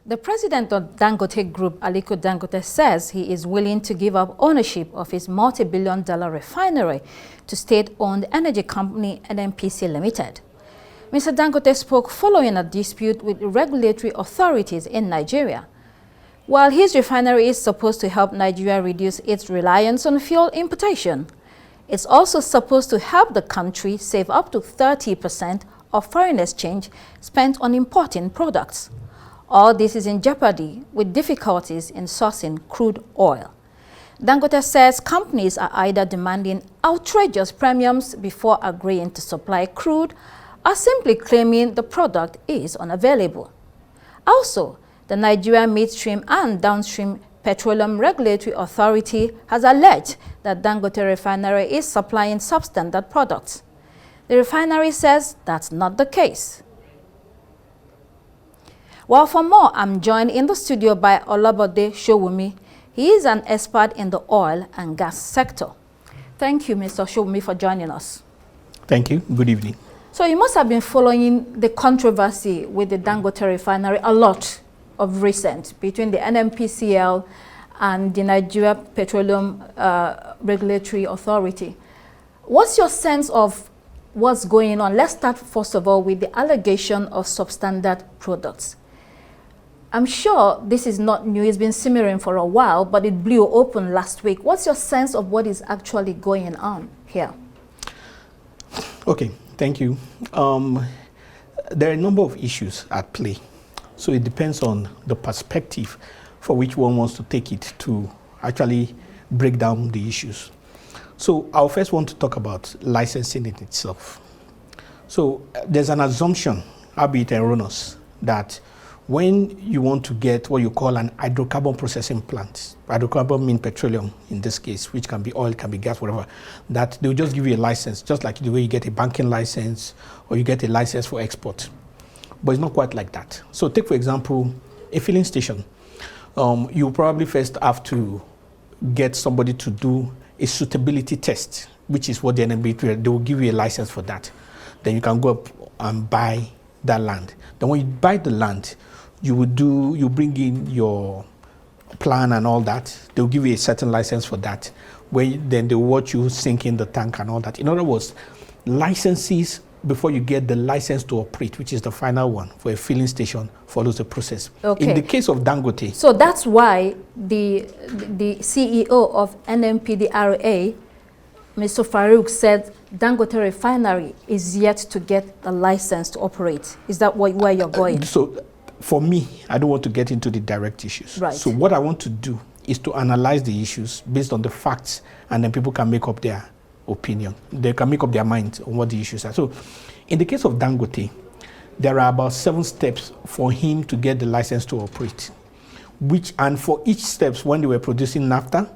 The president of Dangote Group, Aliko Dangote, says he is willing to give up ownership of his multi-billion-dollar refinery to state-owned energy company NNPC Limited. Mr. Dangote spoke following a dispute with regulatory authorities in Nigeria. While his refinery is supposed to help Nigeria reduce its reliance on fuel importation, it's also supposed to help the country save up to 30% of foreign exchange spent on importing products. All this is in jeopardy with difficulties in sourcing crude oil. Dangote says companies are either demanding outrageous premiums before agreeing to supply crude or simply claiming the product is unavailable. Also, the Nigerian Midstream and Downstream Petroleum Regulatory Authority has alleged that Dangote Refinery is supplying substandard products. The refinery says that's not the case. Well, for more, I'm joined in the studio by Olabode Sowunmi. He is an expert in the oil and gas sector. Thank you, Mr. Sowunmi, for joining us. Thank you. Good evening. So you must have been following the controversy with the Dangote Refinery a lot of recent between the NNPCL and the Nigeria Petroleum Regulatory Authority. What's your sense of what's going on? Let's start first of all with the allegation of substandard products. I'm sure this is not new, it's been simmering for a while, but it blew open last week. What's your sense of what is actually going on here? Okay, thank you. There are a number of issues at play. So it depends on the perspective for which one wants to take it to actually break down the issues. So I'll first want to talk about licensing in itself. So there's an assumption, albeit erroneous, that when you want to get what you call an hydrocarbon processing plant, hydrocarbon mean petroleum in this case, which can be oil, can be gas, whatever, that they'll just give you a license, just like the way you get a banking license or you get a license for export. But it's not quite like that. So take, for example, a filling station. You probably first have to get somebody to do a suitability test, which is what the NNPC, they will give you a license for that. Then you can go up and buy that land. Then when you buy the land, you bring in your plan and all that. They'll give you a certain license for that, then they watch you sink in the tank and all that. In other words, licenses before you get the license to operate, which is the final one for a filling station, follows the process. Okay. In the case of Dangote. So that's why the CEO of NNPDRA, Mr. Farouk, said Dangote Refinery is yet to get a license to operate. Is that where you're going? So for me, I don't want to get into the direct issues. Right. So what I want to do is to analyze the issues based on the facts, and then people can make up their opinion. They can make up their mind on what the issues are. So in the case of Dangote, there are about 7 steps for him to get the license to operate. And for each steps, when they were producing naphtha,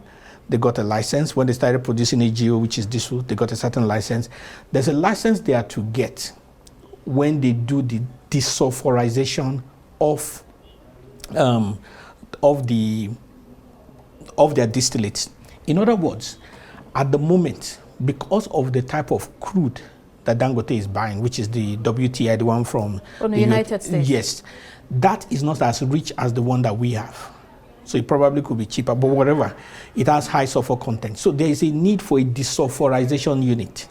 they got a license. When they started producing AGO, which is diesel, they got a certain license. There's a license they are to get when they do the desulfurization of their distillates. In other words, at the moment, because of the type of crude that Dangote is buying, which is the WTI, the one from the United States. Yes, that is not as rich as the one that we have. So it probably could be cheaper, but whatever, it has high sulfur content. So there is a need for a desulfurization unit.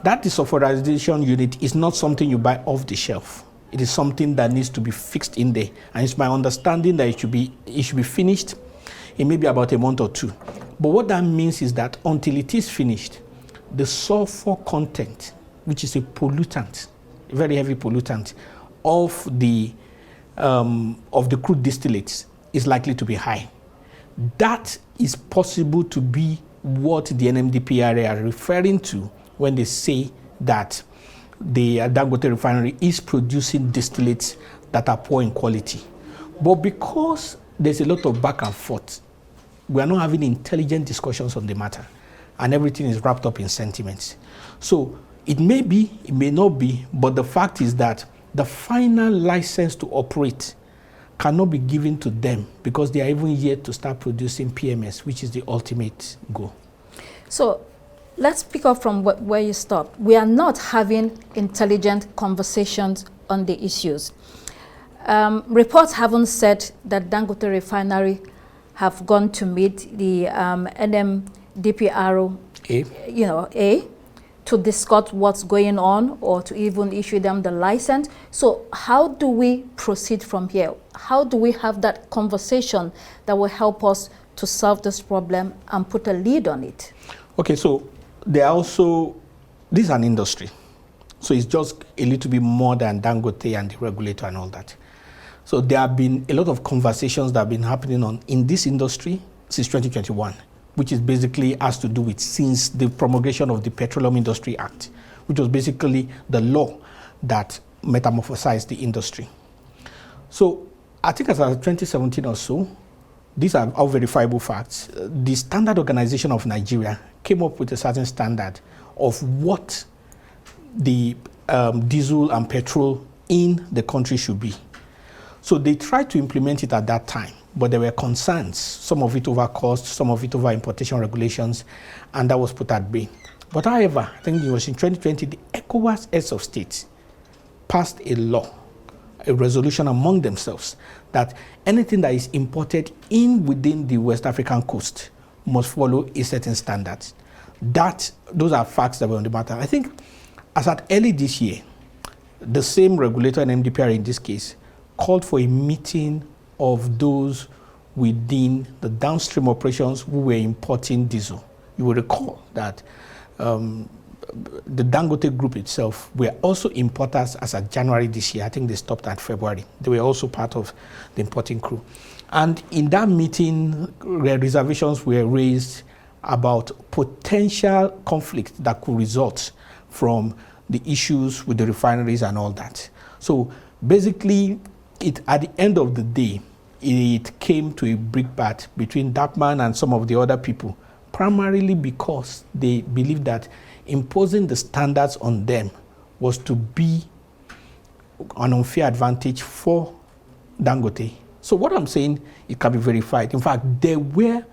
That desulfurization unit is not something you buy off the shelf. It is something that needs to be fixed in there. And it's my understanding that it should be finished in maybe about a month or 2. But what that means is that until it is finished, the sulfur content, which is a pollutant, a very heavy pollutant of the crude distillates, is likely to be high. That is possible to be what the NMDPRA are referring to when they say that the Dangote Refinery is producing distillates that are poor in quality. But because there's a lot of back and forth, we are not having intelligent discussions on the matter, and everything is wrapped up in sentiments. So it may be, it may not be, but the fact is that the final license to operate cannot be given to them because they are even yet to start producing PMS, which is the ultimate goal. So let's pick up from where you stopped. We are not having intelligent conversations on the issues. Reports haven't said that Dangote Refinery have gone to meet the NMDPRO, to discuss what's going on or to even issue them the license. So how do we proceed from here? How do we have that conversation that will help us to solve this problem and put a lead on it? Okay, so there are also, this is an industry. So it's just a little bit more than Dangote and the regulator and all that. So there have been a lot of conversations that have been happening in this industry since 2021, which is basically has to do with since the promulgation of the Petroleum Industry Act, which was basically the law that metamorphosized the industry. So I think as of 2017 or so, these are all verifiable facts. The Standard Organization of Nigeria came up with a certain standard of what the diesel and petrol in the country should be. So they tried to implement it at that time, but there were concerns, some of it over cost, some of it over importation regulations, and that was put at bay. But however, I think it was in 2020, the ECOWAS heads of state passed a law, a resolution among themselves, that anything that is imported within the West African coast must follow a certain standard. Those are facts that were on the matter. I think as at early this year, the same regulator and MDPR in this case called for a meeting of those within the downstream operations who were importing diesel. You will recall that the Dangote group itself were also importers as of January this year. I think they stopped at February. They were also part of the importing crew. And in that meeting, reservations were raised about potential conflict that could result from the issues with the refineries and all that. So basically, at the end of the day, it came to a brickbat between that man and some of the other people, primarily because they believed that imposing the standards on them was to be an unfair advantage for Dangote. So what I'm saying, it can be verified. In fact, there were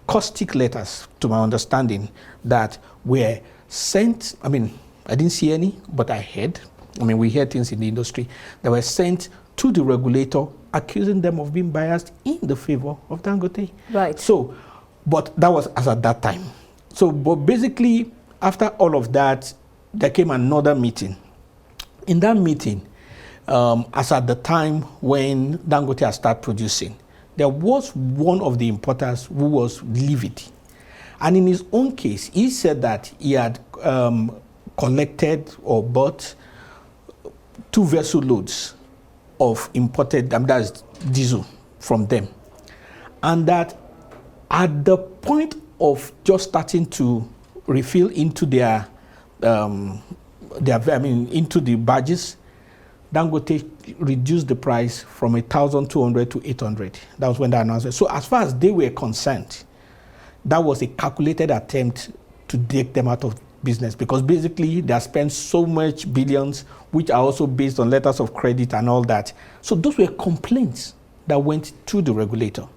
caustic letters, to my understanding, that were sent. I mean, I didn't see any, but I heard. I mean, we hear things in the industry that were sent to the regulator, accusing them of being biased in the favor of Dangote. Right. So, but that was as at that time. So, but basically, after all of that, there came another meeting. In that meeting, as at the time when Dangote had started producing, there was one of the importers who was livid. And in his own case, he said that he had collected or bought 2 vessel loads of imported, that's diesel from them. And that at the point of just starting to refill into into the barges, Dangote reduced the price from 1,200 to 800. That was when they announced it. So as far as they were concerned, that was a calculated attempt to take them out of business, because basically they have spent so much billions, which are also based on letters of credit and all that. So those were complaints that went to the regulator.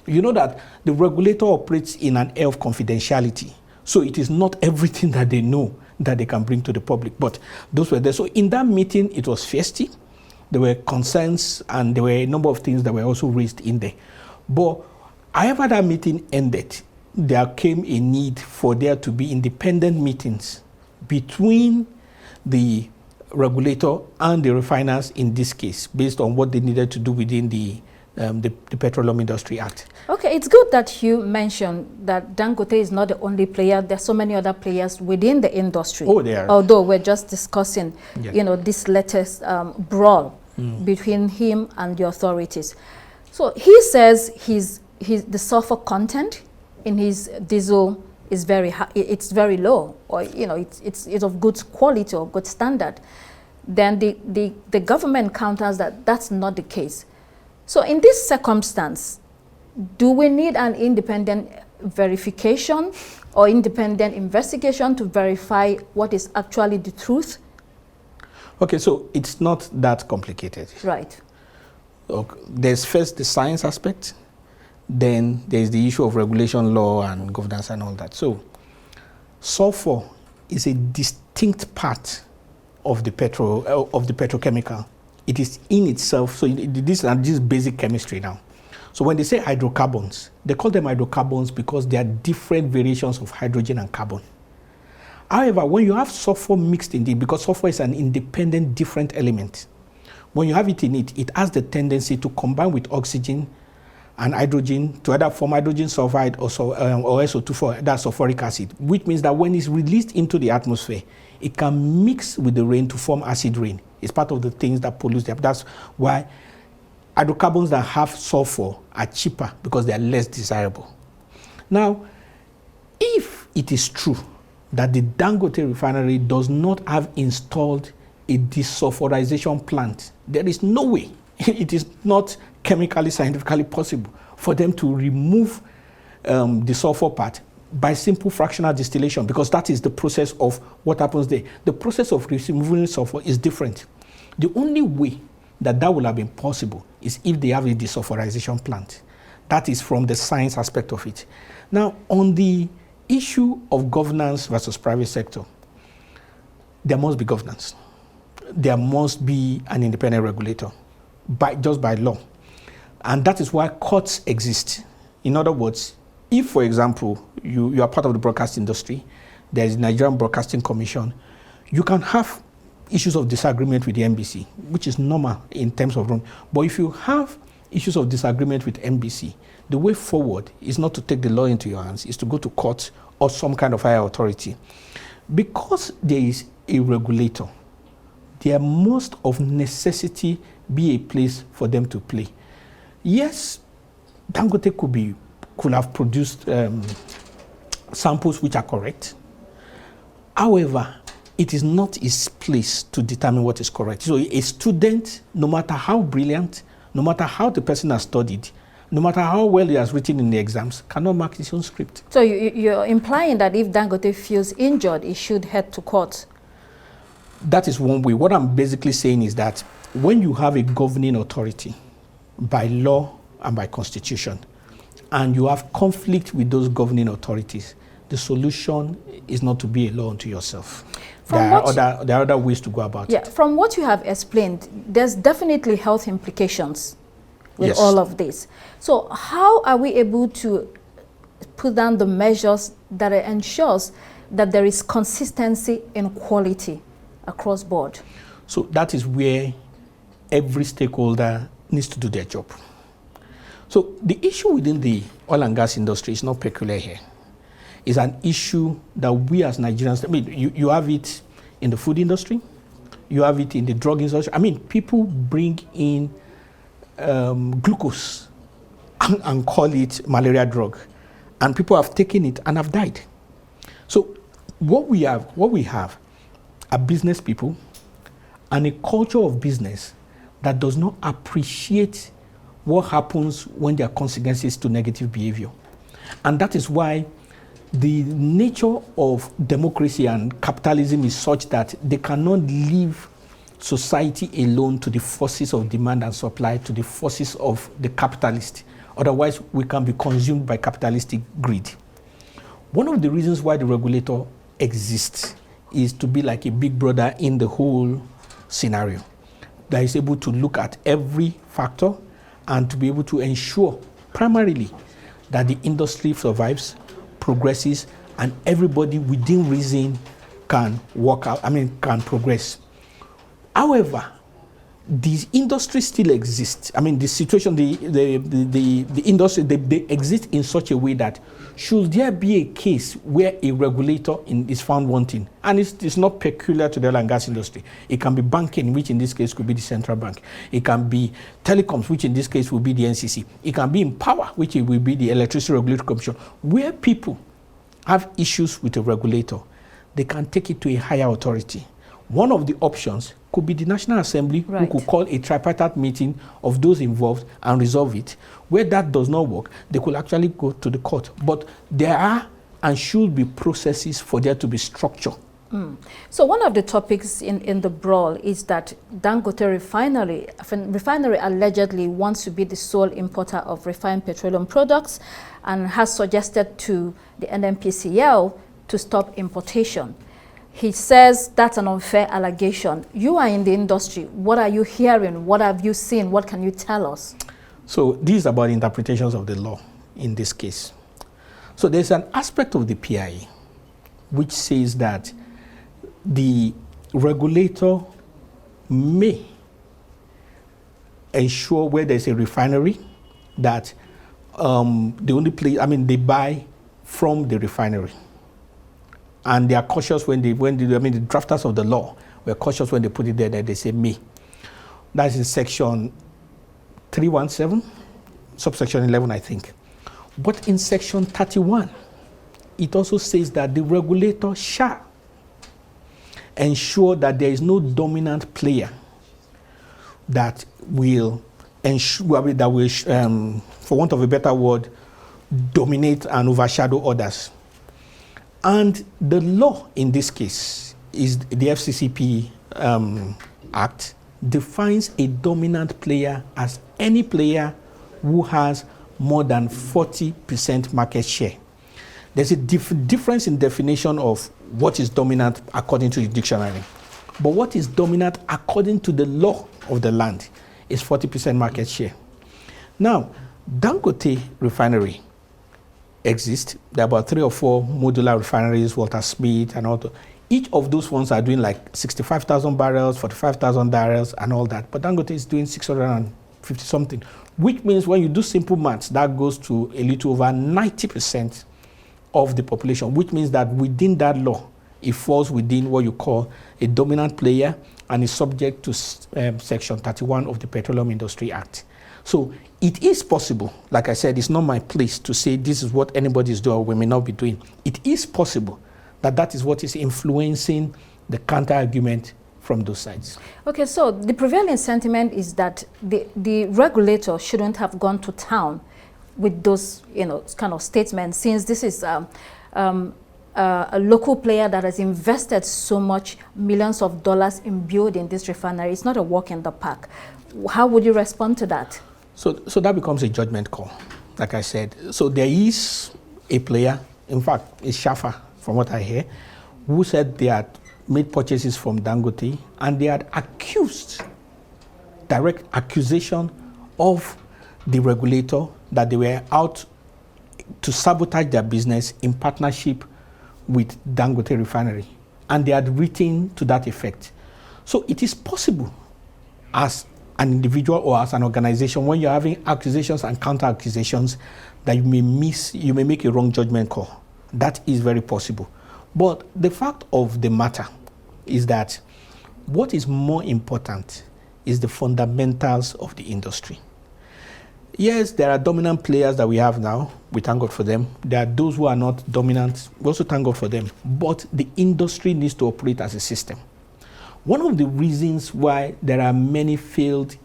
You know that the regulator operates in an air of confidentiality. So it is not everything that they know that they can bring to the public, but those were there. So in that meeting, it was feisty. There were concerns and there were a number of things that were also raised in there. But however that meeting ended, there came a need for there to be independent meetings between the regulator and the refiners in this case, based on what they needed to do within the Petroleum Industry Act. Okay, it's good that you mentioned that Dangote is not the only player. There are so many other players within the industry. Oh, there are. Although we're just discussing, this latest brawl between him and the authorities. So he says the sulfur content in his diesel is very high, it's very low, or it's of good quality or good standard. Then the government counters that that's not the case. So in this circumstance, do we need an independent verification or independent investigation to verify what is actually the truth? Okay, so it's not that complicated. Right. Okay. There's first the science aspect, then there's the issue of regulation, law, and governance and all that. So sulfur is a distinct part of the petrochemical it is in itself. So this is basic chemistry now. So when they say hydrocarbons, they call them hydrocarbons because they are different variations of hydrogen and carbon. However, when you have sulfur mixed in it, because sulfur is an independent, different element, when you have it in it, it has the tendency to combine with oxygen and hydrogen to either form hydrogen sulfide or SO2 for that sulfuric acid, which means that when it's released into the atmosphere, it can mix with the rain to form acid rain. It's part of the things that pollute them. That's why hydrocarbons that have sulfur are cheaper, because they are less desirable. Now, if it is true that the Dangote refinery does not have installed a desulfurization plant, there is no way, it is not chemically, scientifically possible for them to remove the sulfur part by simple fractional distillation, because that is the process of what happens there. The process of removing sulfur is different. The only way that will have been possible is if they have a desulfurization plant. That is from the science aspect of it. Now, on the issue of governance versus private sector, there must be governance. There must be an independent regulator, just by law. And that is why courts exist. In other words, if, for example, you are part of the broadcast industry, there is Nigerian Broadcasting Commission, you can have issues of disagreement with the NBC, which is normal in terms of room. But if you have issues of disagreement with NBC, the way forward is not to take the law into your hands, is to go to court or some kind of higher authority. Because there is a regulator, there must of necessity be a place for them to play. Yes, Dangote could have produced samples which are correct. However, it is not his place to determine what is correct. So a student, no matter how brilliant, no matter how the person has studied, no matter how well he has written in the exams, cannot mark his own script. So you're implying that if Dangote feels injured, he should head to court? That is one way. What I'm basically saying is that when you have a governing authority by law and by constitution, and you have conflict with those governing authorities, the solution is not to be a law unto yourself. There are other ways to go about it. From what you have explained, there's definitely health implications with all of this. So how are we able to put down the measures that ensures that there is consistency in quality across board? So that is where every stakeholder needs to do their job. So the issue within the oil and gas industry is not peculiar here. It's an issue that we as Nigerians, I mean, you have it in the food industry, you have it in the drug industry. I mean, people bring in glucose and call it malaria drug, and people have taken it and have died. So what we have are business people and a culture of business that does not appreciate what happens when there are consequences to negative behavior. And that is why the nature of democracy and capitalism is such that they cannot leave society alone to the forces of demand and supply, to the forces of the capitalist. Otherwise, we can be consumed by capitalistic greed. One of the reasons why the regulator exists is to be like a big brother in the whole scenario, that is able to look at every factor and to be able to ensure primarily that the industry survives, progresses, and everybody within reason can can progress. However, the industry still exists. I mean, the situation, the industry, they exist in such a way that should there be a case where a regulator is found wanting, and it's not peculiar to the oil and gas industry. It can be banking, which in this case could be the central bank. It can be telecoms, which in this case will be the NCC. It can be in power, which it will be the Electricity Regulatory Commission. Where people have issues with a regulator, they can take it to a higher authority. One of the options could be the National Assembly, who could call a tripartite meeting of those involved and resolve it. Where that does not work, they could actually go to the court. But there are and should be processes for there to be structure. So one of the topics in the brawl is that Dangote Refinery allegedly wants to be the sole importer of refined petroleum products and has suggested to the NNPCL to stop importation. He says that's an unfair allegation. You are in the industry. What are you hearing? What have you seen? What can you tell us? So this is about interpretations of the law in this case. So there's an aspect of the PIA which says that the regulator may ensure where there's a refinery that they buy from the refinery. And they are cautious the drafters of the law were cautious when they put it there, that they say may. That's in section 317, subsection 11, I think. But in section 31, it also says that the regulator shall ensure that there is no dominant player that will ensure, for want of a better word, dominate and overshadow others. And the law in this case is the FCCP Act defines a dominant player as any player who has more than 40% market share. There's a difference in definition of what is dominant according to the dictionary. But what is dominant according to the law of the land is 40% market share. Now, Dangote Refinery exists. There are about 3 or 4 modular refineries, Walter Smith and all that. Each of those ones are doing like 65,000 barrels, 45,000 barrels and all that. But Dangote is doing 650 something, which means when you do simple maths, that goes to a little over 90% of the population, which means that within that law, it falls within what you call a dominant player and is subject to Section 31 of the Petroleum Industry Act. So it is possible, like I said, it's not my place to say this is what anybody is doing or we may not be doing. It is possible that that is what is influencing the counter-argument from those sides. Okay, so the prevailing sentiment is that the regulator shouldn't have gone to town with those, kind of statements, since this is a local player that has invested so much millions of dollars in building this refinery. It's not a walk in the park. How would you respond to that? So that becomes a judgment call, like I said. So there is a player, in fact, it's Shafa, from what I hear, who said they had made purchases from Dangote and they had direct accusation of the regulator that they were out to sabotage their business in partnership with Dangote Refinery. And they had written to that effect. So it is possible as an individual or as an organization, when you're having accusations and counter accusations, that you may make a wrong judgment call. That is very possible. But the fact of the matter is that what is more important is the fundamentals of the industry. Yes, there are dominant players that we have now. We thank God for them. There are those who are not dominant. We also thank God for them. But the industry needs to operate as a system. One of the reasons why there are many failed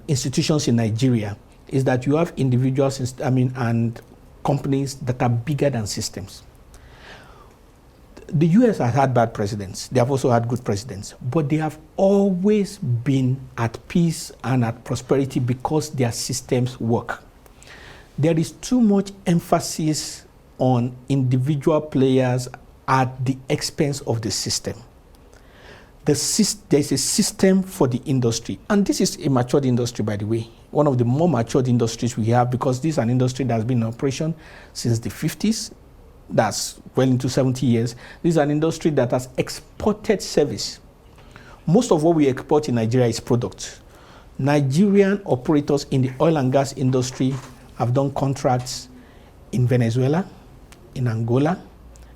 institutions in Nigeria is that you have individuals, and companies that are bigger than systems. The US has had bad presidents. They have also had good presidents. But they have always been at peace and at prosperity because their systems work. There is too much emphasis on individual players at the expense of the system. There's a system for the industry. And this is a matured industry, by the way. One of the more matured industries we have, because this is an industry that has been in operation since the 50s. That's well into 70 years. This is an industry that has exported service. Most of what we export in Nigeria is products. Nigerian operators in the oil and gas industry have done contracts in Venezuela, in Angola,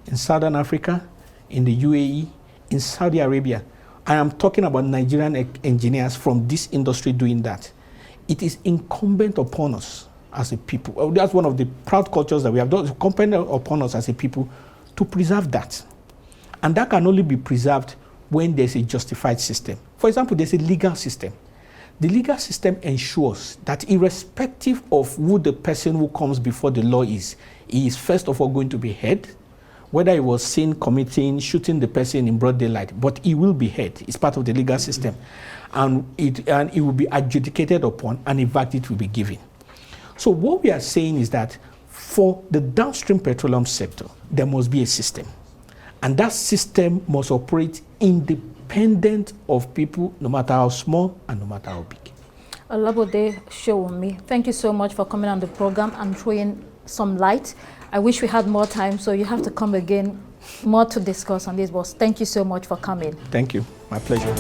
in Southern Africa, in the UAE, in Saudi Arabia. I am talking about Nigerian engineers from this industry doing that. It is incumbent upon us as a people. That's one of the proud cultures that we have. It's incumbent upon us as a people to preserve that. And that can only be preserved when there's a justified system. For example, there's a legal system. The legal system ensures that irrespective of who the person who comes before the law is, he is first of all going to be heard, whether he was seen shooting the person in broad daylight, but he will be heard. It's part of the legal system. And it will be adjudicated upon, and a verdict will be given. So what we are saying is that for the downstream petroleum sector, there must be a system. And that system must operate independent of people, no matter how small and no matter how big. Olabode, Sowunmi, thank you so much for coming on the program and throwing some light. I wish we had more time, so you have to come again, more to discuss on this. But thank you so much for coming. Thank you. My pleasure.